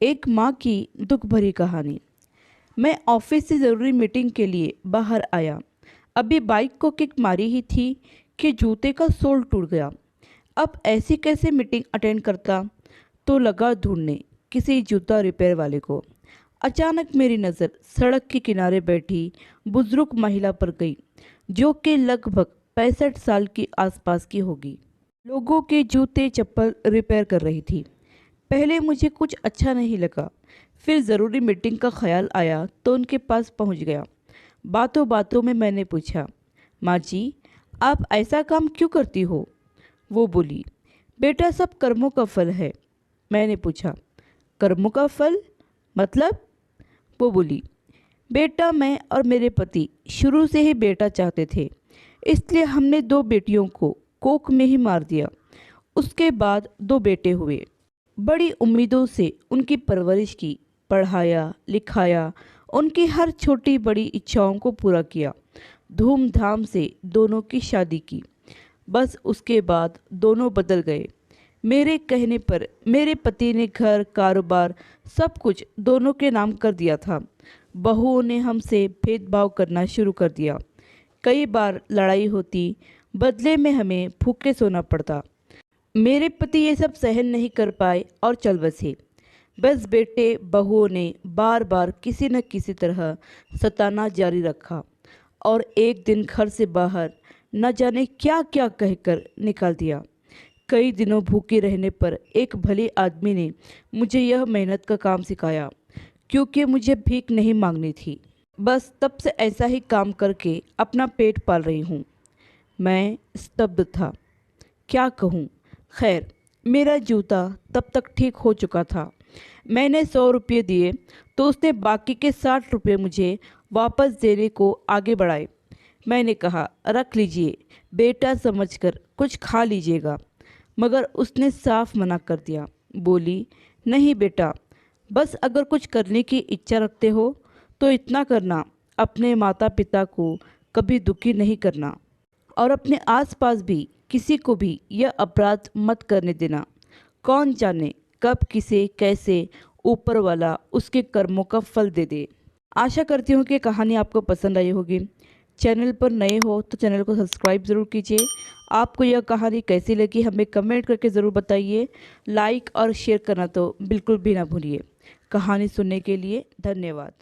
एक माँ की दुख भरी कहानी। मैं ऑफिस से ज़रूरी मीटिंग के लिए बाहर आया। अभी बाइक को किक मारी ही थी कि जूते का सोल टूट गया। अब ऐसी कैसे मीटिंग अटेंड करता, तो लगा ढूंढने किसी जूता रिपेयर वाले को। अचानक मेरी नज़र सड़क के किनारे बैठी बुजुर्ग महिला पर गई, जो कि लगभग 65 साल की आसपास की होगी। लोगों के जूते चप्पल रिपेयर कर रही थी। पहले मुझे कुछ अच्छा नहीं लगा, फिर ज़रूरी मीटिंग का ख्याल आया तो उनके पास पहुंच गया। बातों बातों में मैंने पूछा, माँ जी, आप ऐसा काम क्यों करती हो? वो बोली, बेटा, सब कर्मों का फल है। मैंने पूछा, कर्मों का फल मतलब? वो बोली, बेटा, मैं और मेरे पति शुरू से ही बेटा चाहते थे, इसलिए हमने दो बेटियों को कोख में ही मार दिया। उसके बाद दो बेटे हुए। बड़ी उम्मीदों से उनकी परवरिश की, पढ़ाया लिखाया, उनकी हर छोटी बड़ी इच्छाओं को पूरा किया, धूमधाम से दोनों की शादी की। बस उसके बाद दोनों बदल गए। मेरे कहने पर मेरे पति ने घर कारोबार सब कुछ दोनों के नाम कर दिया था। बहुओं ने हमसे भेदभाव करना शुरू कर दिया। कई बार लड़ाई होती, बदले में हमें भूखे सोना पड़ता। मेरे पति ये सब सहन नहीं कर पाए और चल बसे। बस बेटे बहुओं ने बार बार किसी न किसी तरह सताना जारी रखा और एक दिन घर से बाहर न जाने क्या क्या कहकर निकाल दिया। कई दिनों भूखे रहने पर एक भले आदमी ने मुझे यह मेहनत का काम सिखाया, क्योंकि मुझे भीख नहीं मांगनी थी। बस तब से ऐसा ही काम करके अपना पेट पाल रही हूँ। मैं स्तब्ध था, क्या कहूँ। खैर, मेरा जूता तब तक ठीक हो चुका था। मैंने 100 रुपये दिए तो उसने बाकी के 60 रुपये मुझे वापस देने को आगे बढ़ाए। मैंने कहा, रख लीजिए बेटा, समझकर कुछ खा लीजिएगा, मगर उसने साफ मना कर दिया। बोली, नहीं बेटा, बस अगर कुछ करने की इच्छा रखते हो तो इतना करना, अपने माता पिता को कभी दुखी नहीं करना और अपने आसपास भी किसी को भी यह अपराध मत करने देना। कौन जाने कब किसे कैसे ऊपर वाला उसके कर्मों का फल दे दे। आशा करती हूँ कि कहानी आपको पसंद आई होगी। चैनल पर नए हो तो चैनल को सब्सक्राइब ज़रूर कीजिए। आपको यह कहानी कैसी लगी हमें कमेंट करके ज़रूर बताइए। लाइक और शेयर करना तो बिल्कुल भी ना भूलिए। कहानी सुनने के लिए धन्यवाद।